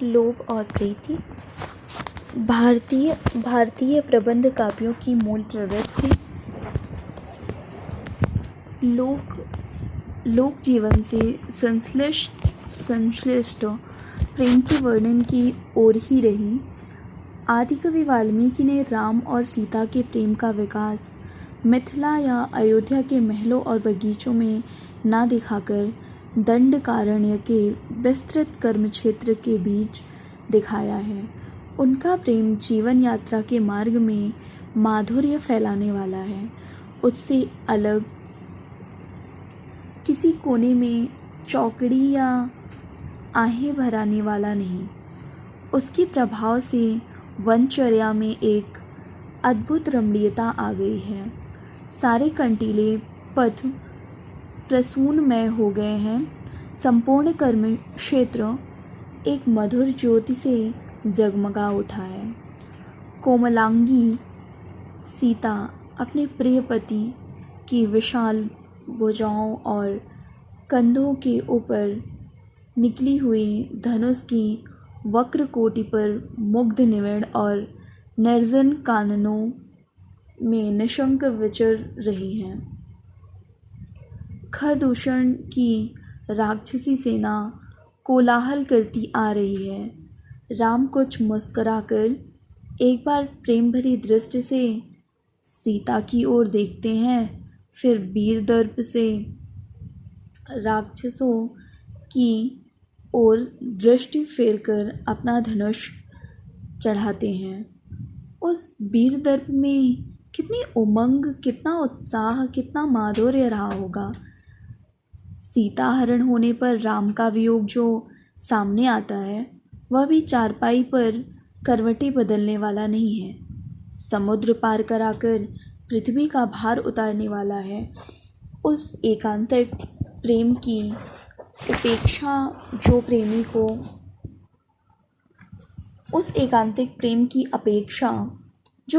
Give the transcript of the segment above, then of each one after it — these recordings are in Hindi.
लोभ और प्रीति। भारतीय प्रबंध काव्यों की मूल प्रवृत्ति लोक जीवन से संश्लिष्ट प्रेम के वर्णन की ओर ही रही। आदिकवि वाल्मीकि ने राम और सीता के प्रेम का विकास मिथिला या अयोध्या के महलों और बगीचों में ना दिखाकर दंडकारण्य के विस्तृत कर्मक्षेत्र के बीच दिखाया है। उनका प्रेम जीवन यात्रा के मार्ग में माधुर्य फैलाने वाला है, उससे अलग किसी कोने में चौकड़ी या आहें भराने वाला नहीं। उसके प्रभाव से वनचर्या में एक अद्भुत रमणीयता आ गई है। सारे कंटीले पथ प्रसूनमय हो गए हैं। संपूर्ण कर्म क्षेत्र एक मधुर ज्योति से जगमगा उठा है। कोमलांगी सीता अपने प्रिय पति की विशाल भुजाओं और कंधों के ऊपर निकली हुई धनुष की वक्र कोटि पर मुग्ध निविड़ और निर्जन काननों में निशंक विचर रही हैं। खरदूषण की राक्षसी सेना कोलाहल करती आ रही है। राम कुछ मुस्कुराकर एक बार प्रेम भरी दृष्टि से सीता की ओर देखते हैं, फिर वीर दर्प से राक्षसों की ओर दृष्टि फेरकर अपना धनुष चढ़ाते हैं। उस वीर दर्प में कितनी उमंग, कितना उत्साह, कितना माधुर्य रहा होगा। सीता हरण होने पर राम का वियोग जो सामने आता है, वह भी चारपाई पर करवटें बदलने वाला नहीं है। समुद्र पार कराकर पृथ्वी का भार उतारने वाला है। उस एकांतिक प्रेम की उपेक्षा जो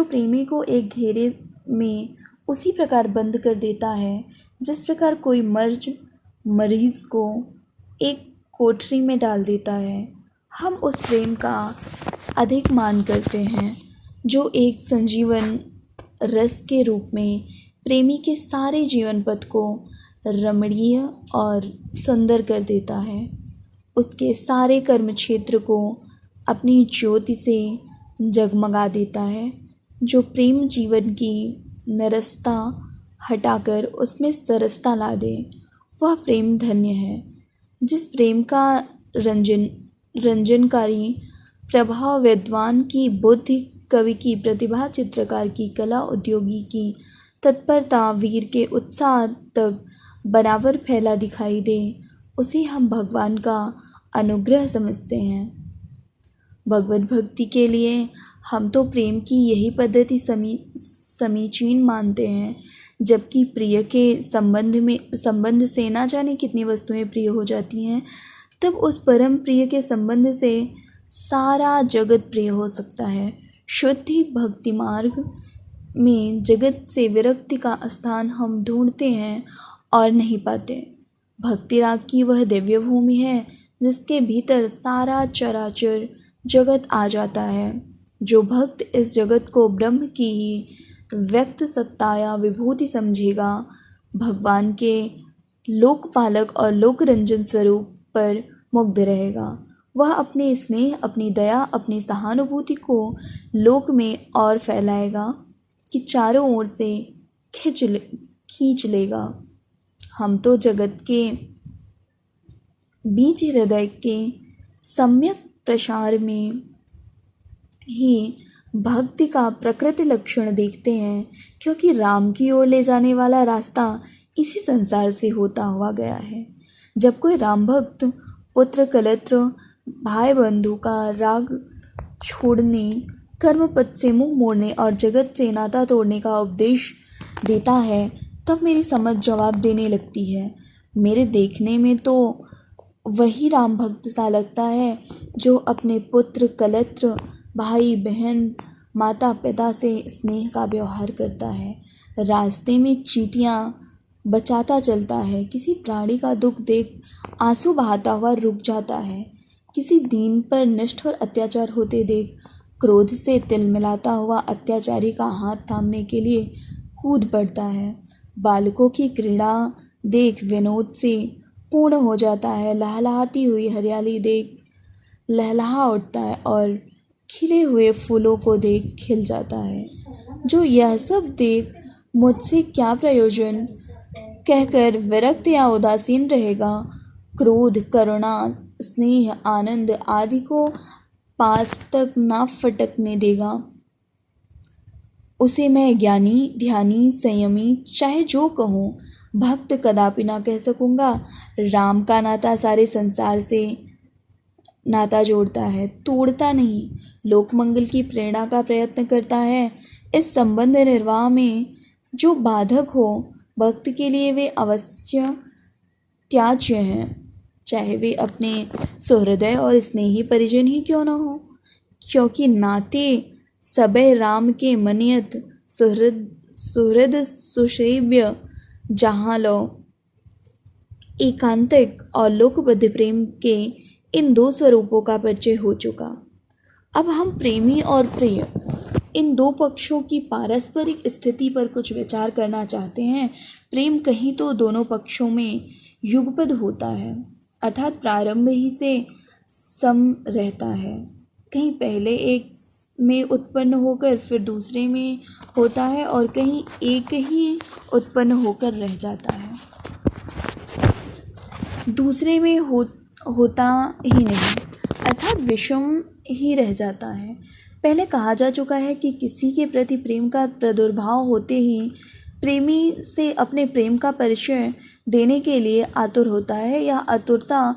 प्रेमी को एक घेरे में उसी प्रकार बंद कर देता है जिस प्रकार कोई मरीज को एक कोठरी में डाल देता है। हम उस प्रेम का अधिक मान करते हैं जो एक संजीवन रस के रूप में प्रेमी के सारे जीवन पथ को रमणीय और सुंदर कर देता है, उसके सारे कर्म क्षेत्र को अपनी ज्योति से जगमगा देता है। जो प्रेम जीवन की नरसता हटाकर उसमें सरसता ला दे, वह प्रेम धन्य है। जिस प्रेम का रंजनकारी प्रभाव विद्वान की बुद्धि, कवि की प्रतिभा, चित्रकार की कला, उद्योगी की तत्परता, वीर के उत्साह तक बराबर फैला दिखाई दे, उसे हम भगवान का अनुग्रह समझते हैं। भगवत भक्ति के लिए हम तो प्रेम की यही पद्धति समीचीन मानते हैं, जबकि प्रिय के संबंध से ना जाने कितनी वस्तुएं प्रिय हो जाती हैं, तब उस परम प्रिय के संबंध से सारा जगत प्रिय हो सकता है। शुद्धि भक्ति मार्ग में जगत से विरक्ति का स्थान हम ढूंढते हैं और नहीं पाते। भक्ति राग की वह दिव्य भूमि है जिसके भीतर सारा चराचर जगत आ जाता है। जो भक्त इस जगत को ब्रह्म की ही व्यक्त सत्ता या विभूति समझेगा, भगवान के लोकपालक और लोकरंजन स्वरूप पर मुग्ध रहेगा। वह अपने स्नेह, अपनी दया, अपनी सहानुभूति को लोक में और फैलाएगा कि चारों ओर से खींच लेगा। हम तो जगत के बीच हृदय के सम्यक प्रसार में ही भक्ति का प्रकृति लक्षण देखते हैं, क्योंकि राम की ओर ले जाने वाला रास्ता इसी संसार से होता हुआ गया है। जब कोई राम भक्त पुत्र कलत्र भाई बंधु का राग छोड़ने, कर्मपथ से मुंह मोड़ने और जगत से नाता तोड़ने का उपदेश देता है, तब मेरी समझ जवाब देने लगती है। मेरे देखने में तो वही राम भक्त सा लगता है जो अपने पुत्र कलत्र, भाई बहन, माता पिता से स्नेह का व्यवहार करता है, रास्ते में चींटियाँ बचाता चलता है, किसी प्राणी का दुख देख आंसू बहाता हुआ रुक जाता है, किसी दीन पर निष्ठुर अत्याचार होते देख क्रोध से तिलमिलाता हुआ अत्याचारी का हाथ थामने के लिए कूद पड़ता है। बालकों की क्रीड़ा देख विनोद से पूर्ण हो जाता है। लहलहाती हुई हरियाली देख लहलहा उठता है और खिले हुए फूलों को देख खिल जाता है। जो यह सब देख मुझसे क्या प्रयोजन कहकर विरक्त या उदासीन रहेगा, क्रोध, करुणा, स्नेह, आनंद आदि को पास तक ना फटकने देगा, उसे मैं ज्ञानी, ध्यानी, संयमी, चाहे जो कहूँ, भक्त कदापि ना कह सकूँगा। राम का नाता सारे संसार से नाता जोड़ता है, तोड़ता नहीं। लोकमंगल की प्रेरणा का प्रयत्न करता है। इस संबंध निर्वाह में जो बाधक हो, भक्त के लिए वे अवश्य त्याज्य हैं, चाहे वे अपने सुहृदय और स्नेही परिजन ही क्यों न हो, क्योंकि नाते सबे राम के मनियत सुहृद सुसेव्य जहाँ लो। एकांतिक और लोकबद्ध प्रेम के इन दो स्वरूपों का परिचय हो चुका। अब हम प्रेमी और प्रिय इन दो पक्षों की पारस्परिक स्थिति पर कुछ विचार करना चाहते हैं। प्रेम कहीं तो दोनों पक्षों में युगपद होता है, अर्थात प्रारंभ ही से सम रहता है, कहीं पहले एक में उत्पन्न होकर फिर दूसरे में होता है और कहीं एक ही उत्पन्न होकर रह जाता है, दूसरे में होता ही नहीं, अर्थात विषम ही रह जाता है। पहले कहा जा चुका है कि किसी के प्रति प्रेम का प्रादुर्भाव होते ही प्रेमी से अपने प्रेम का परिचय देने के लिए आतुर होता है। यह आतुरता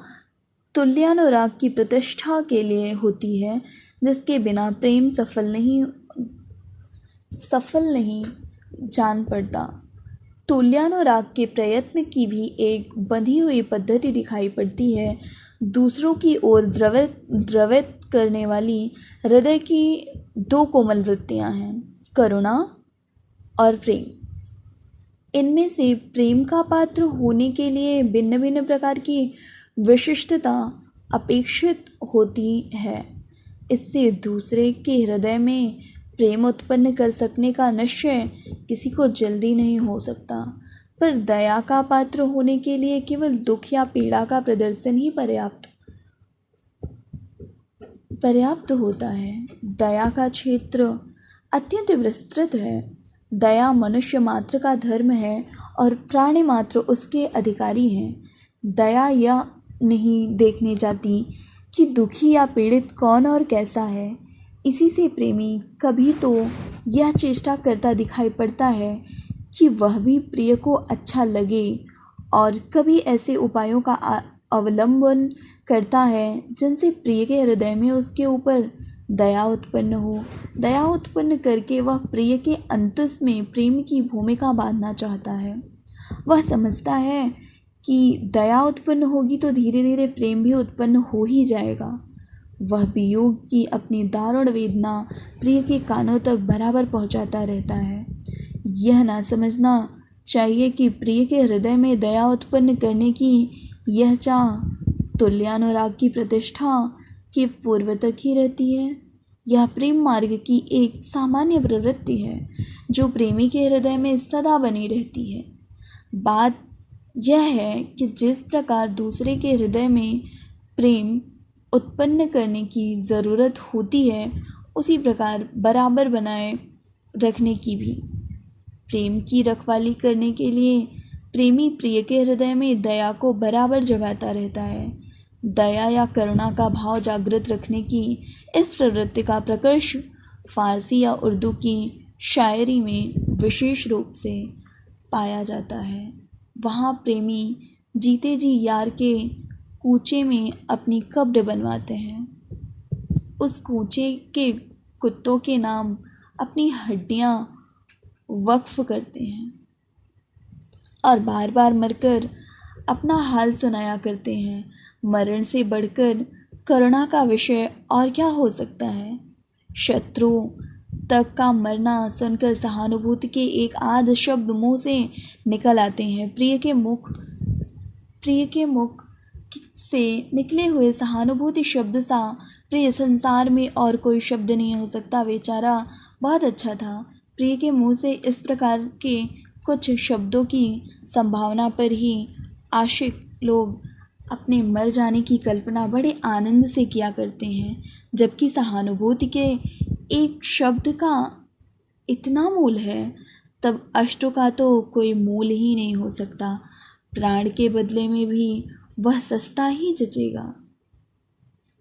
तुल्यानुराग की प्रतिष्ठा के लिए होती है, जिसके बिना प्रेम सफल नहीं जान पड़ता। तुल्यानुराग के प्रयत्न की भी एक बंधी हुई पद्धति दिखाई पड़ती है। दूसरों की ओर द्रवित करने वाली हृदय की दो कोमल वृत्तियां हैं, करुणा और प्रेम। इनमें से प्रेम का पात्र होने के लिए भिन्न भिन्न प्रकार की विशिष्टता अपेक्षित होती है। इससे दूसरे के हृदय में प्रेम उत्पन्न कर सकने का निश्चय किसी को जल्दी नहीं हो सकता, पर दया का पात्र होने के लिए केवल दुख या पीड़ा का प्रदर्शन ही पर्याप्त होता है। दया का क्षेत्र अत्यंत विस्तृत है। दया मनुष्य मात्र का धर्म है और प्राणी मात्र उसके अधिकारी हैं। दया यह नहीं देखने जाती कि दुखी या पीड़ित कौन और कैसा है। इसी से प्रेमी कभी तो यह चेष्टा करता दिखाई पड़ता है कि वह भी प्रिय को अच्छा लगे, और कभी ऐसे उपायों का अवलंबन करता है जिनसे प्रिय के हृदय में उसके ऊपर दया उत्पन्न हो। दया उत्पन्न करके वह प्रिय के अंतस में प्रेम की भूमिका बांधना चाहता है। वह समझता है कि दया उत्पन्न होगी तो धीरे धीरे प्रेम भी उत्पन्न हो ही जाएगा। वह वियोग की अपनी दारुण वेदना प्रिय के कानों तक बराबर पहुंचाता रहता है। यह ना समझना चाहिए कि प्रिय के हृदय में दया उत्पन्न करने की यह चाह तुल्यानुराग की प्रतिष्ठा की पूर्व तक ही रहती है। यह प्रेम मार्ग की एक सामान्य प्रवृत्ति है जो प्रेमी के हृदय में सदा बनी रहती है। बात यह है कि जिस प्रकार दूसरे के हृदय में प्रेम उत्पन्न करने की ज़रूरत होती है, उसी प्रकार बराबर बनाए रखने की भी। प्रेम की रखवाली करने के लिए प्रेमी प्रिय के हृदय में दया को बराबर जगाता रहता है। दया या करुणा का भाव जागृत रखने की इस प्रवृत्ति का प्रकर्ष फारसी या उर्दू की शायरी में विशेष रूप से पाया जाता है। वहाँ प्रेमी जीते जी यार के कूचे में अपनी कब्र बनवाते हैं। उस कूचे के कुत्तों के नाम अपनी हड्डियाँ वक्फ करते हैं और बार बार मरकर अपना हाल सुनाया करते हैं। मरण से बढ़कर करुणा का विषय और क्या हो सकता है। शत्रु तक का मरना सुनकर सहानुभूति के एक आध शब्द मुंह से निकल आते हैं। प्रिय के मुख से निकले हुए सहानुभूति शब्द सा प्रिय संसार में और कोई शब्द नहीं हो सकता। बेचारा बहुत अच्छा था। प्रिय के मुंह से इस प्रकार के कुछ शब्दों की संभावना पर ही आशिक लोग अपने मर जाने की कल्पना बड़े आनंद से किया करते हैं, जबकि सहानुभूति के एक शब्द का इतना मूल है, तब अष्टों का तो कोई मूल ही नहीं हो सकता। प्राण के बदले में भी वह सस्ता ही जचेगा।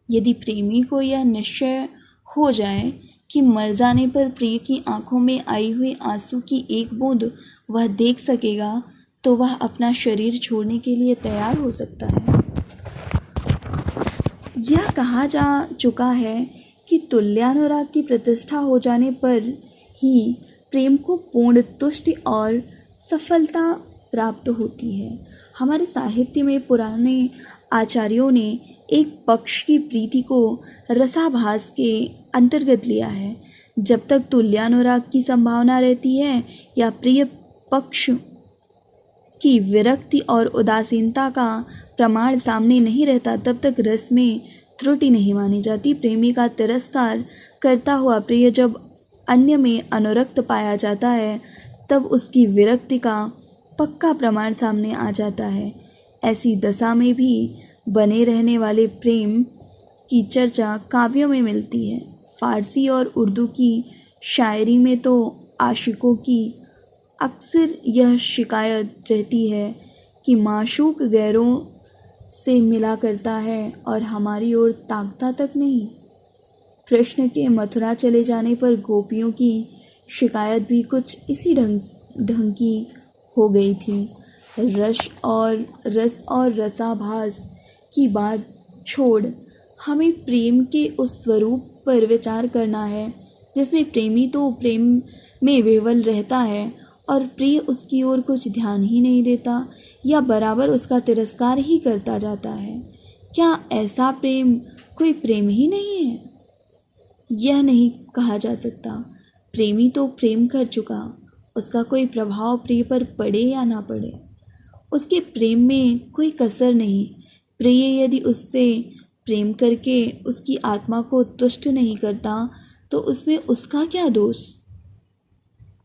यदि प्रेमी को यह निश्चय हो जाए कि मर जाने पर प्रिय की आंखों में आई हुई आंसू की एक बूंद वह देख सकेगा, तो वह अपना शरीर छोड़ने के लिए तैयार हो सकता है। यह कहा जा चुका है कि तुल्यानुराग की प्रतिष्ठा हो जाने पर ही प्रेम को पूर्ण तुष्टि और सफलता प्राप्त होती है। हमारे साहित्य में पुराने आचार्यों ने एक पक्ष की प्रीति को रसाभास के अंतर्गत लिया है। जब तक तुल्यानुराग की संभावना रहती है या प्रिय पक्ष की विरक्ति और उदासीनता का प्रमाण सामने नहीं रहता, तब तक रस में त्रुटि नहीं मानी जाती। प्रेमी का तिरस्कार करता हुआ प्रिय जब अन्य में अनुरक्त पाया जाता है, तब उसकी विरक्ति का पक्का प्रमाण सामने आ जाता है। ऐसी दशा में भी बने रहने वाले प्रेम की चर्चा काव्यों में मिलती है। फारसी और उर्दू की शायरी में तो आशिकों की अक्सर यह शिकायत रहती है कि माशूक गैरों से मिला करता है और हमारी ओर ताकता तक नहीं। कृष्ण के मथुरा चले जाने पर गोपियों की शिकायत भी कुछ इसी ढंग की हो गई थी। रस और रसाभास की बात छोड़ हमें प्रेम के उस स्वरूप पर विचार करना है जिसमें प्रेमी तो प्रेम में विह्वल रहता है और प्रिय उसकी ओर कुछ ध्यान ही नहीं देता या बराबर उसका तिरस्कार ही करता जाता है। क्या ऐसा प्रेम कोई प्रेम ही नहीं है? यह नहीं कहा जा सकता। प्रेमी तो प्रेम कर चुका, उसका कोई प्रभाव प्रिय पर पड़े या ना पड़े, उसके प्रेम में कोई कसर नहीं। प्रिय यदि उससे प्रेम करके उसकी आत्मा को तुष्ट नहीं करता तो उसमें उसका क्या दोष?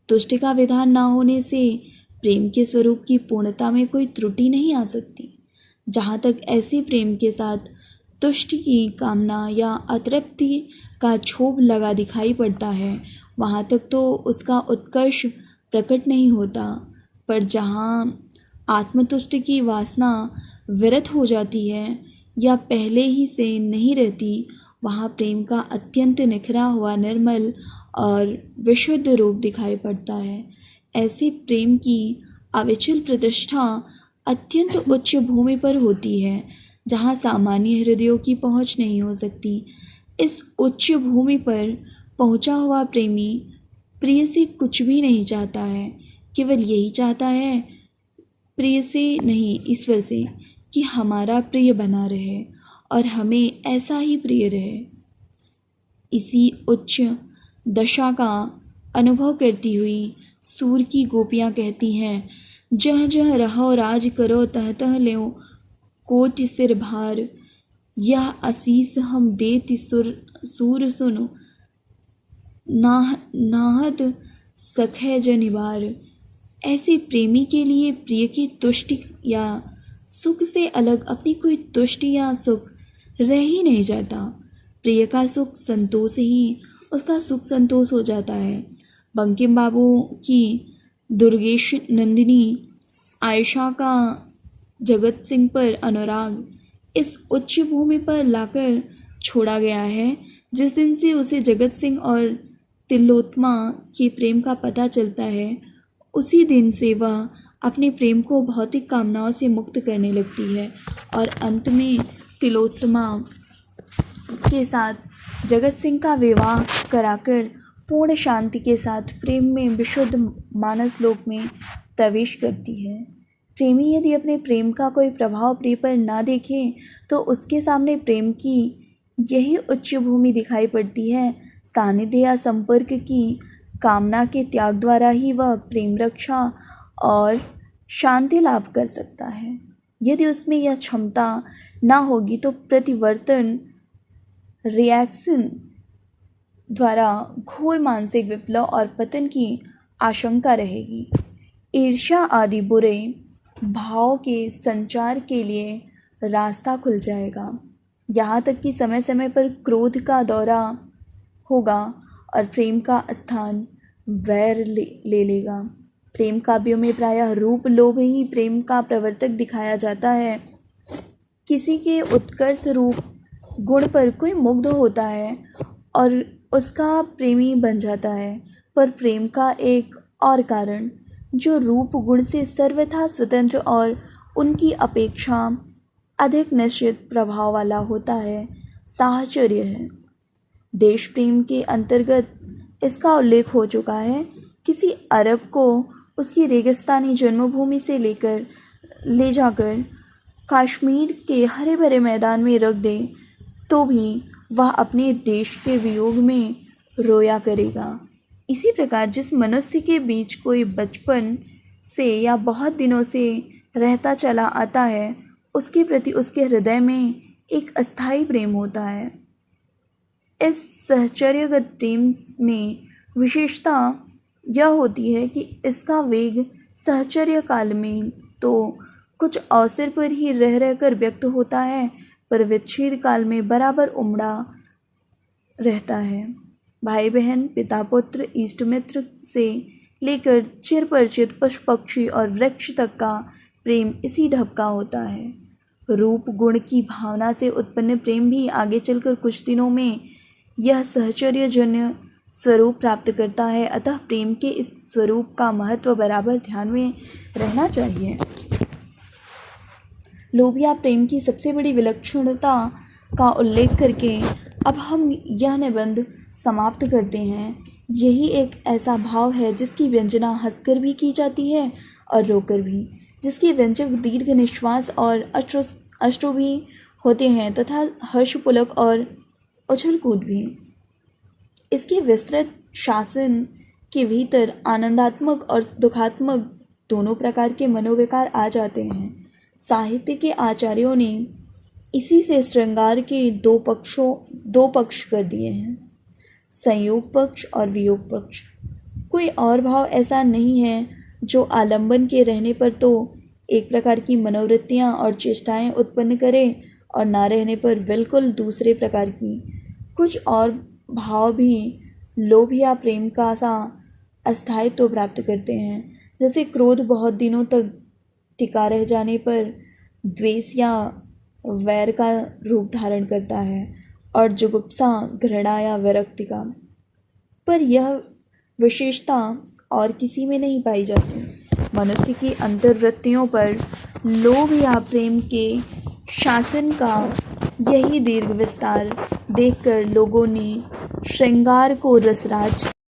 तुष्टि का विधान ना होने से प्रेम के स्वरूप की पूर्णता में कोई त्रुटि नहीं आ सकती। जहाँ तक ऐसे प्रेम के साथ तुष्टि की कामना या अतृप्ति का क्षोभ लगा दिखाई पड़ता है, वहाँ तक तो उसका उत्कर्ष प्रकट नहीं होता। पर जहाँ आत्मतुष्टि की वासना विरत हो जाती है या पहले ही से नहीं रहती, वहाँ प्रेम का अत्यंत निखरा हुआ निर्मल और विशुद्ध रूप दिखाई पड़ता है। ऐसे प्रेम की अविचल प्रतिष्ठा अत्यंत उच्च भूमि पर होती है, जहाँ सामान्य हृदयों की पहुँच नहीं हो सकती। इस उच्च भूमि पर पहुँचा हुआ प्रेमी प्रिय से कुछ भी नहीं चाहता है, केवल यही चाहता है, प्रिय से नहीं ईश्वर से, कि हमारा प्रिय बना रहे और हमें ऐसा ही प्रिय रहे। इसी उच्च दशा का अनुभव करती हुई सूर की गोपियाँ कहती हैं, जह जह रहो राज करो तह तह ल्यों कोटि सिर भार, यह आशीष हम देति सूर सुनो नाहत सखै जनिवार। ऐसे प्रेमी के लिए प्रिय की तुष्टि या सुख से अलग अपनी कोई तुष्टि या सुख रह ही नहीं जाता। प्रिय का सुख संतोष ही उसका सुख संतोष हो जाता है। बंकिम बाबू की दुर्गेश नंदिनी आयशा का जगत सिंह पर अनुराग इस उच्च भूमि पर लाकर छोड़ा गया है। जिस दिन से उसे जगत सिंह और तिलोत्तमा के प्रेम का पता चलता है, उसी दिन से वह अपने प्रेम को भौतिक कामनाओं से मुक्त करने लगती है और अंत में तिलोत्तमा के साथ जगत सिंह का विवाह कराकर पूर्ण शांति के साथ प्रेम में विशुद्ध मानस लोक में प्रवेश करती है। प्रेमी यदि अपने प्रेम का कोई प्रभाव प्रिय पर ना देखे तो उसके सामने प्रेम की यही उच्च भूमि दिखाई पड़ती है। सानिध्य या संपर्क की कामना के त्याग द्वारा ही वह प्रेम रक्षा और शांति लाभ कर सकता है। यदि उसमें यह क्षमता ना होगी तो प्रतिवर्तन रिएक्शन द्वारा घोर मानसिक विप्लव और पतन की आशंका रहेगी। ईर्ष्या आदि बुरे भाव के संचार के लिए रास्ता खुल जाएगा। यहाँ तक कि समय समय पर क्रोध का दौरा होगा और प्रेम का स्थान वैर ले लेगा। प्रेम काव्यों में प्रायः रूप लोभ ही प्रेम का प्रवर्तक दिखाया जाता है। किसी के उत्कर्ष रूप गुण पर कोई मुग्ध होता है और उसका प्रेमी बन जाता है, पर प्रेम का एक और कारण जो रूप गुण से सर्वथा स्वतंत्र और उनकी अपेक्षा अधिक निश्चित प्रभाव वाला होता है, साहचर्य है। देश प्रेम के अंतर्गत इसका उल्लेख हो चुका है। किसी अरब को उसकी रेगिस्तानी जन्मभूमि से ले जाकर कश्मीर के हरे भरे मैदान में रख दे तो भी वह अपने देश के वियोग में रोया करेगा। इसी प्रकार जिस मनुष्य के बीच कोई बचपन से या बहुत दिनों से रहता चला आता है, उसके प्रति उसके हृदय में एक अस्थायी प्रेम होता है। इस सहचर्यगत प्रेम में विशेषता यह होती है कि इसका वेग सहचर्य काल में तो कुछ अवसर पर ही रह कर व्यक्त होता है, पर विच्छेद काल में बराबर उमड़ा रहता है। भाई बहन, पिता पुत्र, इष्ट मित्र से लेकर चिर परिचित पशु पक्षी और वृक्ष तक का प्रेम इसी ढब का होता है। रूप गुण की भावना से उत्पन्न प्रेम भी आगे चलकर कुछ दिनों में यह सहचर्यजन्य स्वरूप प्राप्त करता है। अतः प्रेम के इस स्वरूप का महत्व बराबर ध्यान में रहना चाहिए। लोभ या प्रेम की सबसे बड़ी विलक्षणता का उल्लेख करके अब हम यह निबंध समाप्त करते हैं। यही एक ऐसा भाव है जिसकी व्यंजना हंसकर भी की जाती है और रोकर भी, जिसके व्यंजक दीर्घ निश्वास और अश्रु भी होते हैं तथा हर्षपुलक और उछल कूद भी। इसके विस्तृत शासन के भीतर आनंदात्मक और दुखात्मक दोनों प्रकार के मनोविकार आ जाते हैं। साहित्य के आचार्यों ने इसी से श्रृंगार के दो पक्ष कर दिए हैं, संयोग पक्ष और वियोग पक्ष। कोई और भाव ऐसा नहीं है जो आलंबन के रहने पर तो एक प्रकार की मनोवृत्तियाँ और चेष्टाएं उत्पन्न करे और ना रहने पर बिल्कुल दूसरे प्रकार की। कुछ और भाव भी लोभ या प्रेम का सा अस्थायित्व प्राप्त करते हैं। जैसे क्रोध बहुत दिनों तक टिका रह जाने पर द्वेष या वैर का रूप धारण करता है और जुगुप्सा घृणा या विरक्ति का। पर यह विशेषता और किसी में नहीं पाई जाती। मनुष्य की अंतर्वृत्तियों पर लोभ या प्रेम के शासन का यही दीर्घ विस्तार देखकर लोगों ने श्रृंगार को रसराज